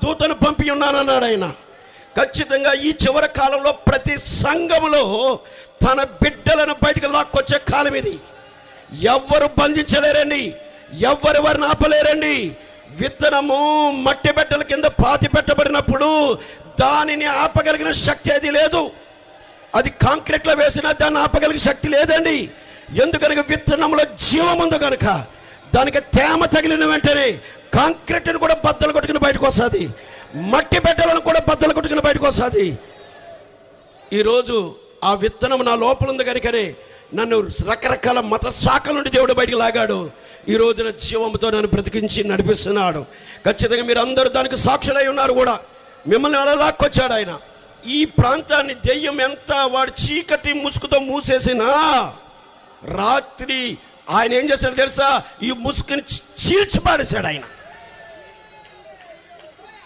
దూతను పంపి ఉన్నానన్నాడు ఆయన. ఖచ్చితంగా ఈ చివరి కాలంలో ప్రతి సంఘములో తన బిడ్డలను బయటకు లాక్కొచ్చే కాలం ఇది. ఎవ్వరు బంధించలేరండి, ఎవ్వరు వారిని ఆపలేరండి. విత్తనము మట్టి బిడ్డల కింద పాతి పెట్టబడినప్పుడు దానిని ఆపగలిగిన శక్తి అది లేదు. అది కాంక్రీట్లో వేసినా దాన్ని ఆపగలిగిన శక్తి లేదండి. ఎందుకనగా విత్తనంలో జీవం ఉంది కనుక దానికి తేమ తగిలిన వెంటనే కాంక్రీట్ని కూడా బద్దలు కొట్టుకుని బయటకు వస్తుంది, మట్టి బిడ్డలను కూడా బద్దలు కొట్టుకుని బయటకు వస్తుంది. ఈరోజు ఆ విత్తనం నా లోపల ఉంది కనుకనే నన్ను రకరకాల మత శాఖల నుండి దేవుడు బయటికి లాగాడు. ఈ రోజున జీవంతో నన్ను బ్రతికించి నడిపిస్తున్నాడు. ఖచ్చితంగా మీరు అందరూ దానికి సాక్షులై ఉన్నారు కూడా. మిమ్మల్ని అలా లాక్కొచ్చాడు ఆయన. ఈ ప్రాంతాన్ని దెయ్యం ఎంత వాడు చీకటి ముసుగుతో మూసేసినా రాత్రి ఆయన ఏం చేశాడు తెలుసా? ఈ ముసుగుని చీల్చి పాడేశాడు ఆయన.